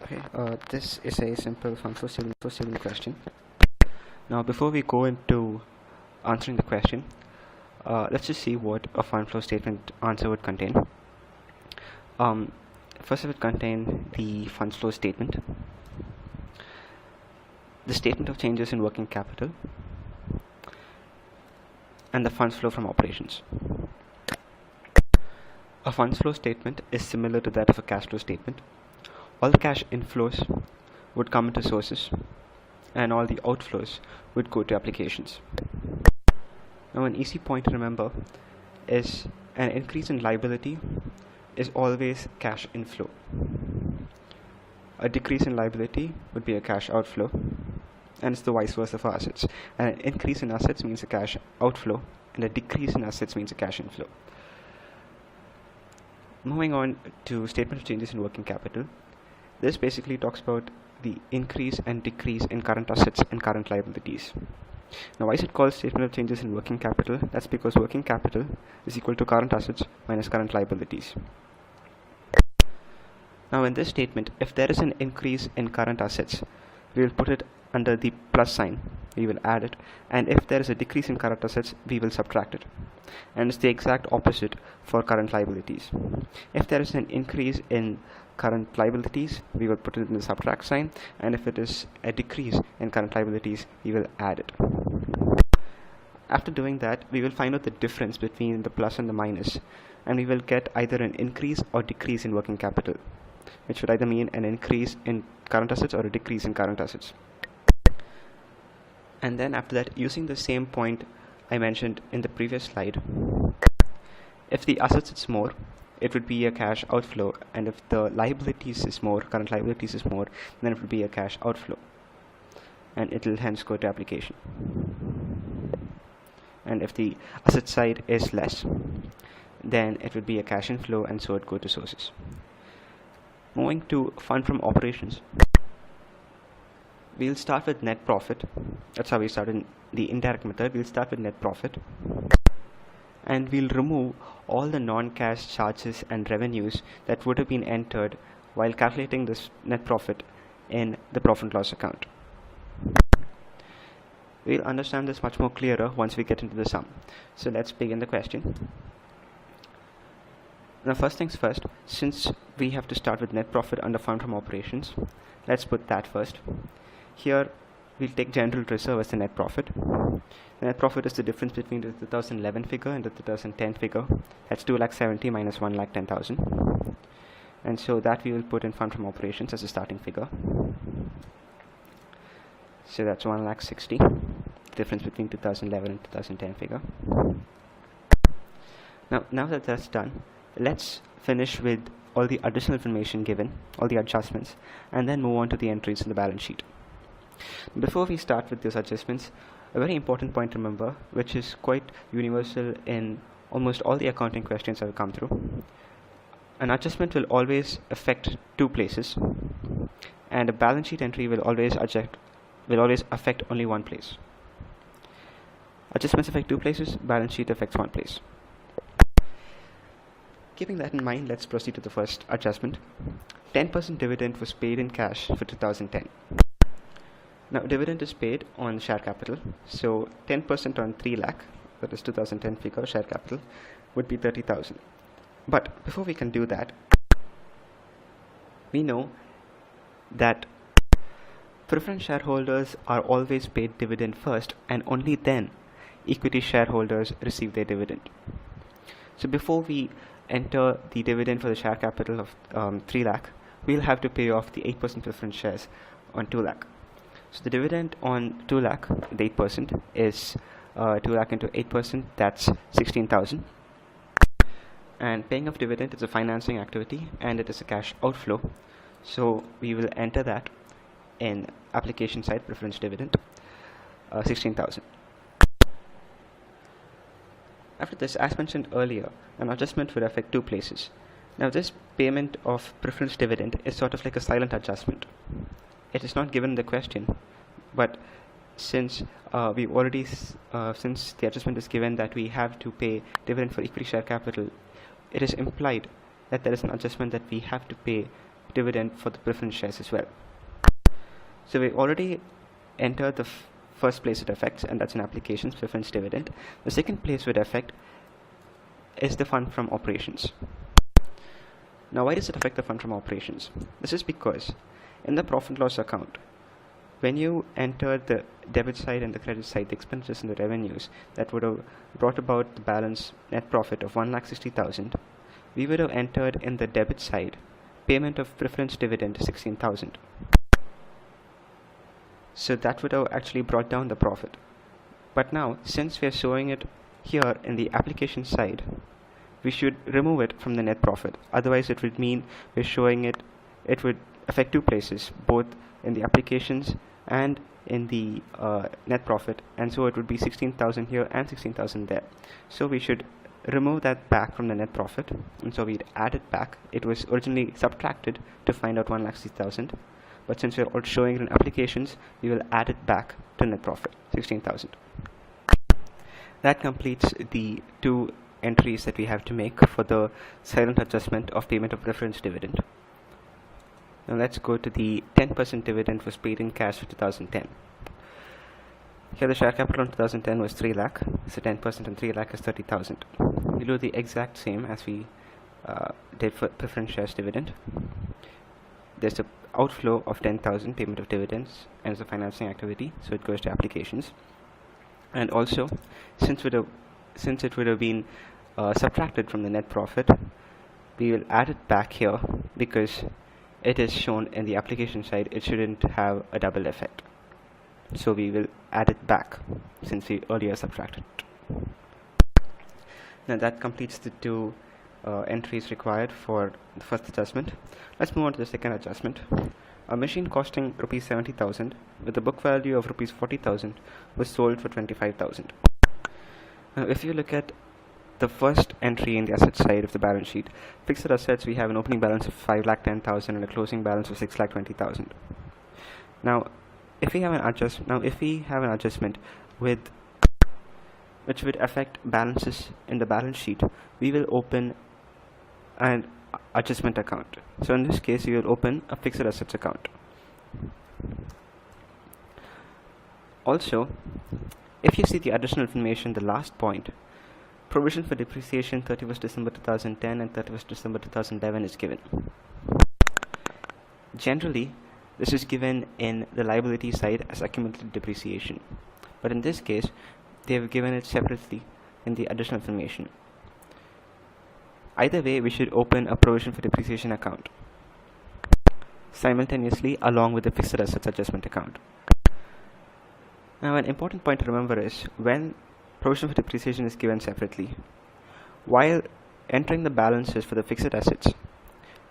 Okay, this is a simple fund flow statement question. Now, before we go into answering the question, let's just see what a fund flow statement answer would contain. First, it would contain the funds flow statement, the statement of changes in working capital, and the funds flow from operations. A funds flow statement is similar to that of a cash flow statement. All the cash inflows would come into sources, and all the outflows would go to applications. Now, an easy point to remember is an increase in liability is always cash inflow. A decrease in liability would be a cash outflow, and it's the vice versa for assets. An increase in assets means a cash outflow, and a decrease in assets means a cash inflow. Moving on to statement of changes in working capital. This basically talks about the increase and decrease in current assets and current liabilities. Now, why is it called statement of changes in working capital? That's because working capital is equal to current assets minus current liabilities. Now, in this statement, if there is an increase in current assets, we will put it under the plus sign. We will add it. And if there is a decrease in current assets, we will subtract it. And it's the exact opposite for current liabilities. If there is an increase in current liabilities, we will put it in the subtract sign, and if it is a decrease in current liabilities, we will add it. After doing that, we will find out the difference between the plus and the minus, and we will get either an increase or decrease in working capital, which would either mean an increase in current assets or a decrease in current assets. And then after that, using the same point I mentioned in the previous slide, if the assets is more, it would be a cash outflow, and if the liabilities is more, current liabilities is more, then it would be a cash outflow, and it will hence go to application. And if the asset side is less, then it would be a cash inflow, and so it go to sources. Moving to fund from operations, we'll start with net profit. That's how we start in the indirect method. We'll start with net profit, and we'll remove all the non-cash charges and revenues that would have been entered while calculating this net profit in the profit and loss account. We'll understand this much more clearer once we get into the sum. So let's begin the question. Now, first things first, since we have to start with net profit under fund from operations, let's put that first. Here, we'll take general reserve as the net profit. The net profit is the difference between the 2011 figure and the 2010 figure. That's 2,70,000 minus 1,10,000. And so that we will put in fund from operations as a starting figure. So that's 1,60,000, difference between 2011 and 2010 figure. Now that that's done, let's finish with all the additional information given, all the adjustments, and then move on to the entries in the balance sheet. Before we start with these adjustments, a very important point to remember, which is quite universal in almost all the accounting questions that will come through. An adjustment will always affect two places, and a balance sheet entry will always affect only one place. Adjustments affect two places, balance sheet affects one place. Keeping that in mind, let's proceed to the first adjustment. 10% dividend was paid in cash for 2010. Now, dividend is paid on share capital, so 10% on 3 lakh, that is 2010 figure, share capital, would be 30,000. But before we can do that, we know that preference shareholders are always paid dividend first, and only then equity shareholders receive their dividend. So before we enter the dividend for the share capital of 3 lakh, we'll have to pay off the 8% preference shares on 2 lakh. So the dividend on 2 lakh, the 8%, is 2 lakh into 8%, that's 16,000. And paying off dividend is a financing activity, and it is a cash outflow. So we will enter that in application side preference dividend, 16,000. After this, as mentioned earlier, an adjustment would affect two places. Now, this payment of preference dividend is sort of like a silent adjustment. It is not given in the question, but since since the adjustment is given that we have to pay dividend for equity share capital, it is implied that there is an adjustment that we have to pay dividend for the preference shares as well. So we already entered the first place it affects, and that's in applications, preference dividend. The second place it affect is the fund from operations. Now, why does it affect the fund from operations? This is because in the profit loss account, when you enter the debit side and the credit side, the expenditures and the revenues that would have brought about the balance net profit of 1,60,000, we would have entered in the debit side payment of preference dividend 16,000. So that would have actually brought down the profit. But now, since we are showing it here in the application side, we should remove it from the net profit. Otherwise, it would mean we're showing it would affect two places, both in the applications and in the net profit, and so it would be 16,000 here and 16,000 there. So we should remove that back from the net profit, and so we'd add it back. It was originally subtracted to find out 1,60,000, but since we're showing it in applications, we will add it back to net profit, 16,000. That completes the two entries that we have to make for the silent adjustment of payment of preference dividend. Now let's go to the 10% dividend was paid in cash for 2010. Here the share capital in 2010 was 3 lakh, so 10% on 3 lakh is 30,000. We do the exact same as we did for preference shares dividend. There's an outflow of 10,000 payment of dividends and it's a financing activity, so it goes to applications. And also, since it would have been subtracted from the net profit, we will add it back here because it is shown in the application side. It shouldn't have a double effect, so we will add it back since we earlier subtracted it. Now that completes the two entries required for the first adjustment. Let's move on to the second adjustment. A machine costing rupees 70,000 with a book value of rupees 40,000 was sold for 25,000. Now if you look at the first entry in the asset side of the balance sheet, fixed assets, we have an opening balance of 5,10,000 and a closing balance of 6,20,000. Now if we have an adjustment with which would affect balances in the balance sheet, we will open an adjustment account. So in this case, we will open a fixed assets account. Also, if you see the additional information, the last point, provision for depreciation 31st December 2010 and 31st December 2011 is given. Generally, this is given in the liability side as accumulated depreciation, but in this case, they have given it separately in the additional information. Either way, we should open a provision for depreciation account simultaneously along with the fixed assets adjustment account. Now, an important point to remember is when provision for depreciation is given separately, while entering the balances for the fixed assets,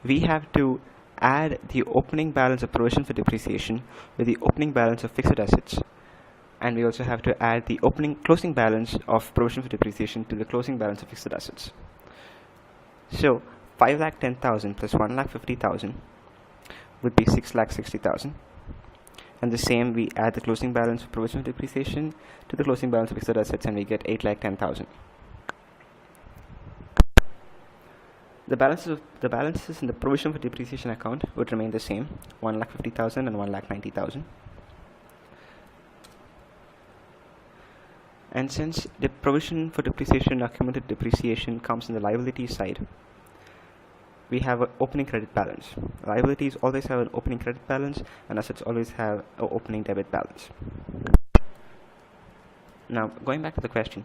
we have to add the opening balance of provision for depreciation with the opening balance of fixed assets, and we also have to add the closing balance of provision for depreciation to the closing balance of fixed assets. So 5,10,000 plus 1,50,000 would be 6,60,000, and the same, we add the closing balance of provision for depreciation to the closing balance of fixed assets, and we get 8,10,000. The balances in the provision for depreciation account would remain the same, 1,50,000 and 1,90,000. And since the provision for depreciation, accumulated depreciation, comes in the liability side, we have an opening credit balance. Liabilities always have an opening credit balance, and assets always have an opening debit balance. Now, going back to the question,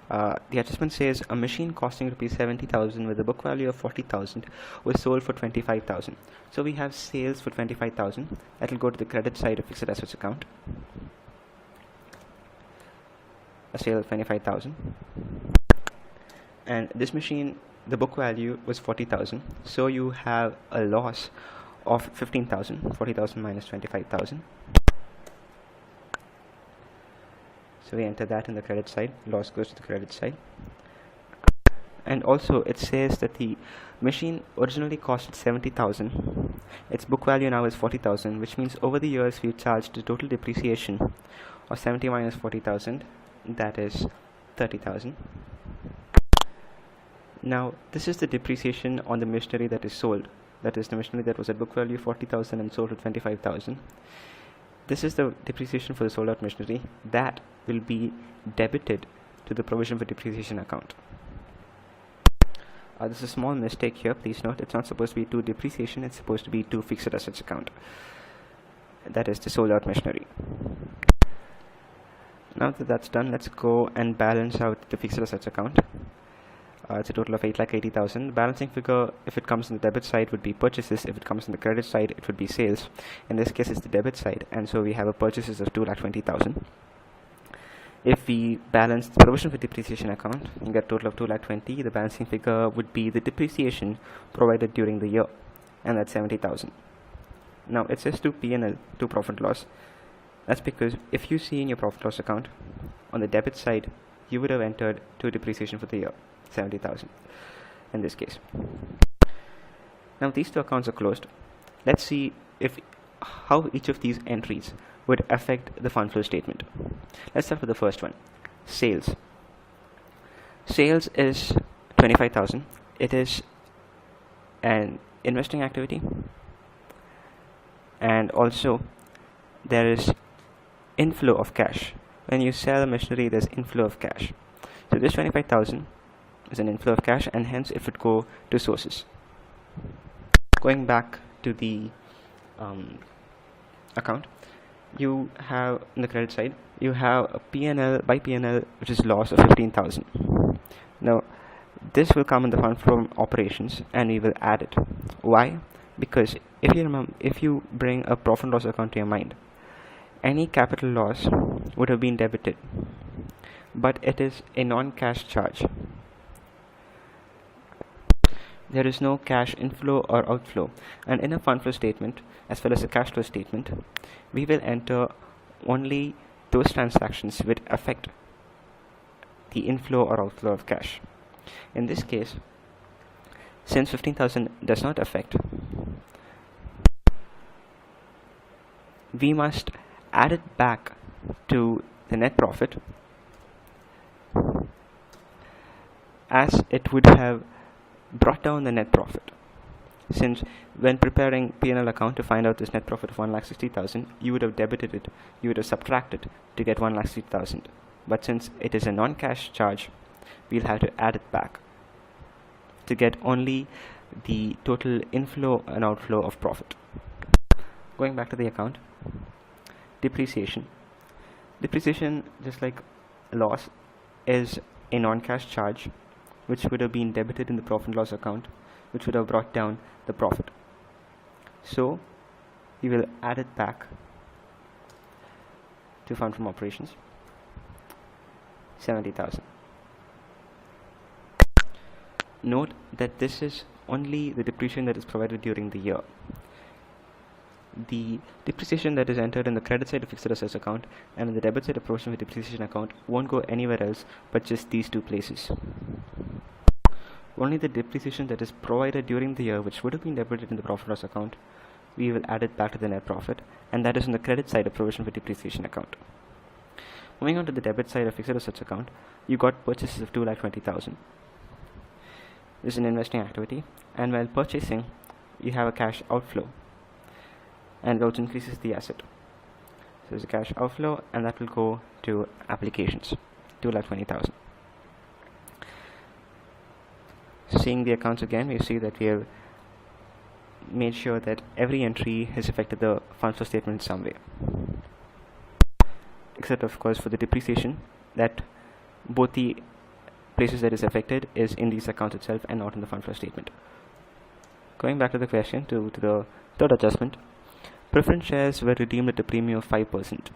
the adjustment says a machine costing rupees 70,000 with a book value of 40,000 was sold for 25,000. So we have sales for 25,000. That will go to the credit side of fixed assets account. A sale of 25,000, and this machine, the book value was 40,000, so you have a loss of 15,000. 40,000 minus 25,000, so we enter that in the credit side. Loss goes to the credit side. And also it says that the machine originally costed 70,000. Its book value now is 40,000, which means over the years we charged the total depreciation of 70 minus 40,000, that is 30,000. Now this is the depreciation on the machinery that is sold. that is the machinery that was at book value 40,000 and sold for 25,000. This is the depreciation for the sold out machinery that will be debited to the provision for depreciation account. There's a small mistake here, please note. It's not supposed to be to depreciation, it's supposed to be to fixed assets account. That is the sold out machinery. Now that that's done, let's go and balance out the fixed assets account. It's a total of 8,80,000. Balancing figure, if it comes on the debit side, would be purchases. If it comes on the credit side, it would be sales. In this case, it's the debit side, and so we have a purchases of 2,20,000. If we balance the provision for depreciation account, you get a total of 2,20,000. The balancing figure would be the depreciation provided during the year, and that's 70,000. Now it says to P&L, to profit loss. That's because if you see in your profit loss account, on the debit side, you would have entered to depreciation for the year, 70,000 in this case. Now these two accounts are closed. Let's see how each of these entries would affect the fund flow statement. Let's start with the first one, sales. Sales is 25,000. It is an investing activity, and also there is inflow of cash. When you sell a machinery, there's inflow of cash. So this 25,000 is an inflow of cash, and hence it would go to sources. Going back to the account, you have on the credit side, you have a P&L by P&L, which is loss of 15,000. Now this will come in the fund from operations, and we will add it. Why? Because if you remember, if you bring a profit and loss account to your mind, any capital loss would have been debited, but it is a non-cash charge. There is no cash inflow or outflow, and in a fund flow statement as well as a cash flow statement, we will enter only those transactions which affect the inflow or outflow of cash. In this case, since 15,000 does not affect, we must add it back to the net profit, as it would have brought down the net profit. Since when preparing P&L account to find out this net profit of 1,60,000, you would have debited it, you would have subtracted to get 1,60,000. But since it is a non-cash charge, we'll have to add it back to get only the total inflow and outflow of profit. Going back to the account, depreciation. Depreciation, just like loss, is a non-cash charge which would have been debited in the profit and loss account, which would have brought down the profit. So we will add it back to fund from operations, 70,000. Note that this is only the depreciation that is provided during the year. The depreciation that is entered in the credit side of fixed assets account and in the debit side of provision for depreciation account won't go anywhere else but just these two places. Only the depreciation that is provided during the year, which would have been debited in the profit loss account, we will add it back to the net profit, and that is on the credit side of provision for depreciation account. Moving on to the debit side of fixed assets account, you got purchases of 2,20,000. This is an investing activity, and while purchasing, you have a cash outflow, and it also increases the asset. So there's a cash outflow, and that will go to applications, 2,20,000. Seeing the accounts again, we see that we have made sure that every entry has affected the fund flow statement in some way, except of course for the depreciation, that both the places that is affected is in these accounts itself and not in the fund flow statement. Going back to the question, to the third adjustment, preference shares were redeemed at a premium of 5%.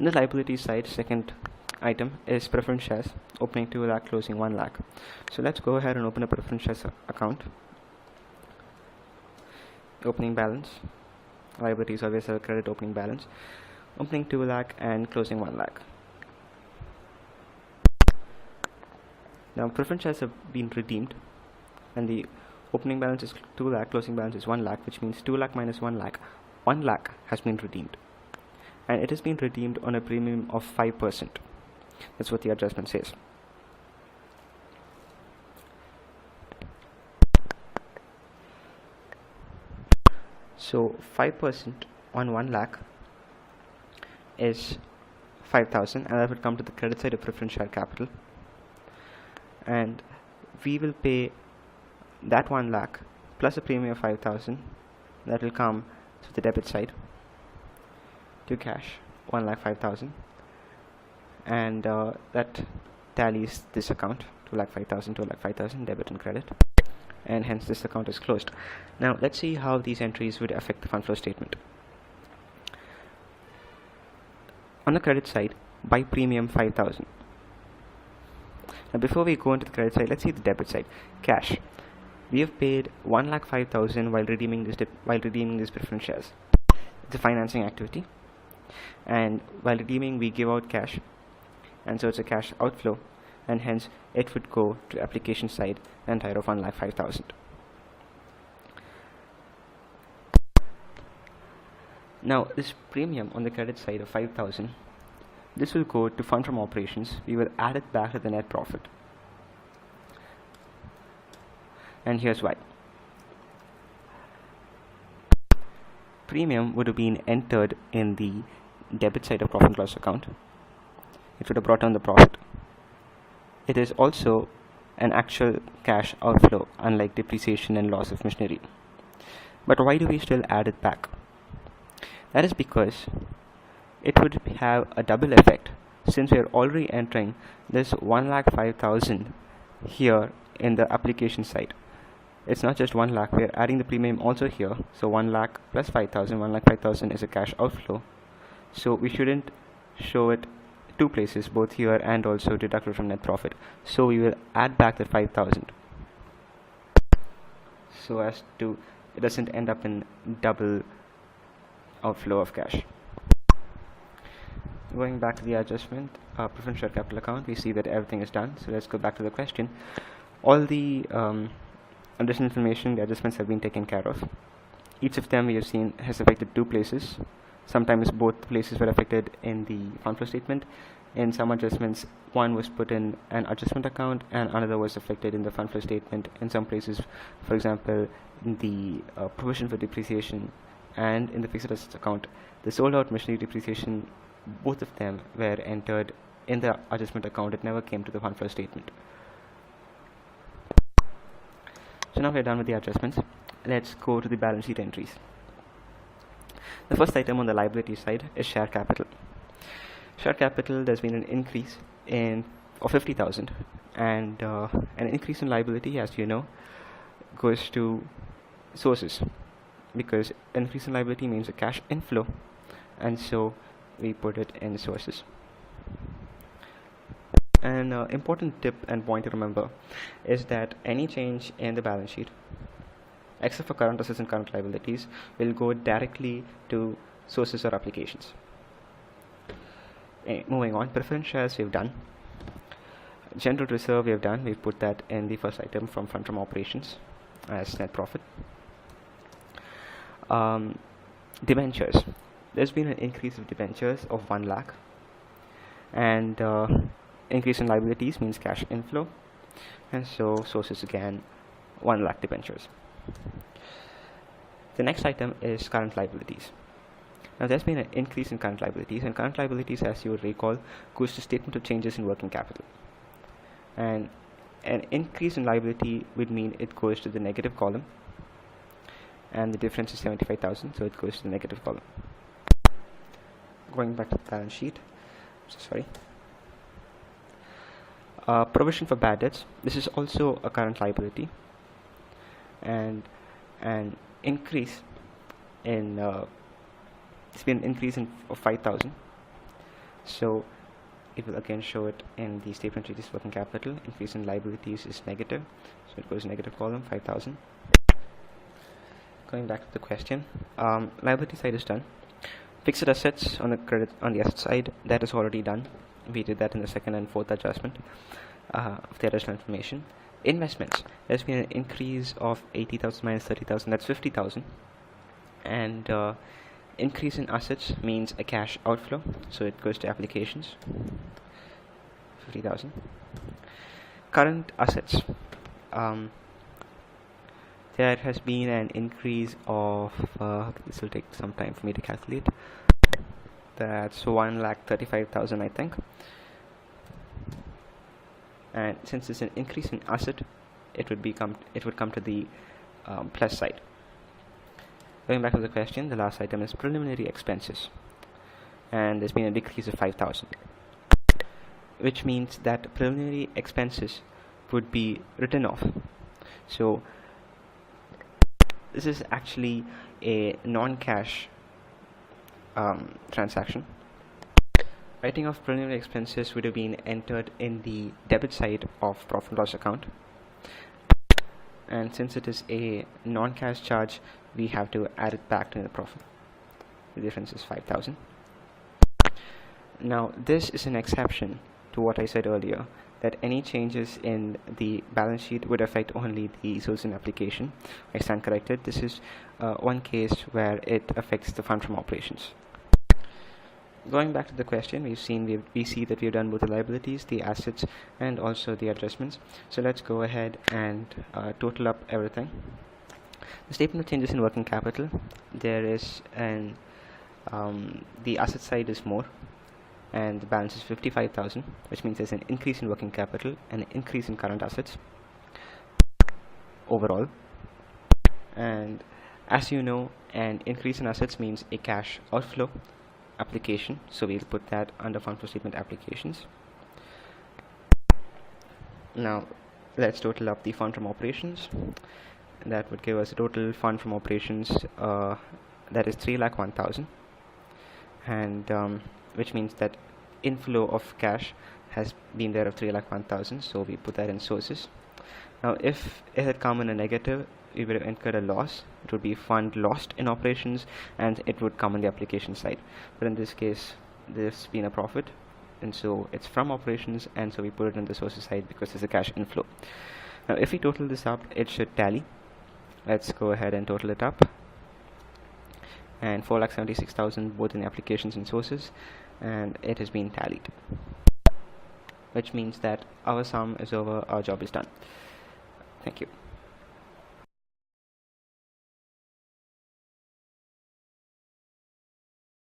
On the liability side, second item is preference shares, opening 2 lakh, closing 1 lakh. So let's go ahead and open a preference shares account. Opening balance, liabilities always have a credit opening balance, opening 2 lakh and closing 1 lakh. Now preference shares have been redeemed, and the opening balance is 2 lakh, closing balance is 1 lakh, which means 2 lakh minus 1 lakh, 1 lakh has been redeemed, and it has been redeemed on a premium of 5%. That's what the adjustment says. So 5% on 1 lakh is 5,000, and that would come to the credit side of preference share capital, and we will pay that 1 lakh plus a premium of 5,000. That will come to the debit side to cash 1 lakh 5,000, and that tallies this account 2 lakh 5,000, 2 lakh 5,000 debit and credit, and hence this account is closed. Now let's see how these entries would affect the fund flow statement. On the credit side, buy premium 5,000. Now before we go into the credit side, let's see the debit side. Cash. We have paid 1 lakh 5,000 while redeeming these preference shares. It's a financing activity, and while redeeming we give out cash, and so it's a cash outflow, and hence it would go to the application side, the entire of 1 lakh 5,000. Now this premium on the credit side of 5,000, this will go to fund from operations. We will add it back to the net profit, and here's why. Premium would have been entered in the debit side of profit and loss account. It would have brought down the profit. It is also an actual cash outflow, unlike depreciation and loss of machinery. But why do we still add it back? That is because it would have a double effect, since we are already entering this 1 lakh 5,000 here in the application side. It's not just 1 lakh, we are adding the premium also here. So 1 lakh plus 5,000, 1 lakh 5,000 is a cash outflow. So we shouldn't show it two places, both here and also deducted from net profit. So we will add back the 5,000, so as to it doesn't end up in double outflow of cash. Going back to the adjustment, preference share capital account, we see that everything is done. So let's go back to the question. All the additional information, the adjustments have been taken care of. Each of them we have seen has affected two places. Sometimes both places were affected in the fund flow statement. In some adjustments, one was put in an adjustment account and another was affected in the fund flow statement. In some places, for example, in the provision for depreciation and in the fixed assets account, the sold out machinery depreciation, both of them were entered in the adjustment account. It never came to the fund flow statement. So now we're done with the adjustments. Let's go to the balance sheet entries. The first item on the liability side is share capital. Share capital, there's been an increase of 50,000, and an increase in liability, as you know, goes to sources, because increase in liability means a cash inflow, and so we put it in sources. An important tip and point to remember is that any change in the balance sheet, except for current assets and current liabilities, will go directly to sources or applications. Moving on, preference shares we've done. General reserve we have done. We've put that in the first item from fund from operations as net profit. Debentures. There's been an increase of debentures of 1 lakh, and increase in liabilities means cash inflow, and so sources again 1 lakh debentures. The next item is current liabilities. Now there's been an increase in current liabilities, and current liabilities, as you would recall, goes to statement of changes in working capital, and an increase in liability would mean it goes to the negative column, and the difference is 75,000, so it goes to the negative column. Going back to the balance sheet, provision for bad debts. This is also a current liability, and an increase in it's been an increase of 5,000, so it will again show it in the statement of changes working capital. Increase in liabilities is negative, so it goes negative column, 5,000. Going back to the question, liability side is done. Fixed assets on the asset side, that is already done. We did that in the second and fourth adjustment of the additional information. Investments, there's been an increase of 80,000 minus 30,000, that's 50,000, and increase in assets means a cash outflow, so it goes to applications, 50,000. Current assets, there has been an increase of this will take some time for me to calculate. That's 1,35,000, I think. And since it's an increase in asset, it would come to the plus side. Going back to the question, the last item is preliminary expenses, and there's been a decrease of 5,000, which means that preliminary expenses would be written off. So this is actually a non-cash transaction. Writing off preliminary expenses would have been entered in the debit side of profit and loss account, and since it is a non-cash charge, we have to add it back to the profit. The difference is 5,000. Now this is an exception to what I said earlier, that any changes in the balance sheet would affect only the source and application. I stand corrected. This is one case where it affects the fund from operations. Going back to the question, we see that we've done both the liabilities, the assets, and also the adjustments. So let's go ahead and total up everything. The statement of changes in working capital, there is an the asset side is more, and the balance is 55,000, which means there's an increase in working capital and an increase in current assets overall. And as you know, an increase in assets means a cash outflow application, so we'll put that under fund flow statement applications. Now let's total up the fund from operations. That would give us a total fund from operations that is 3,01,000, and which means that inflow of cash has been there of 3,01,000, so we put that in sources. Now if it had come in a negative, we would have incurred a loss. It would be fund lost in operations, and it would come on the application side. But in this case, there's been a profit, and so it's from operations, and so we put it on the sources side because there's a cash inflow. Now if we total this up, it should tally. Let's go ahead and total it up, and 4,76,000 both in applications and sources, and it has been tallied, which means that our sum is over, our job is done. Thank you.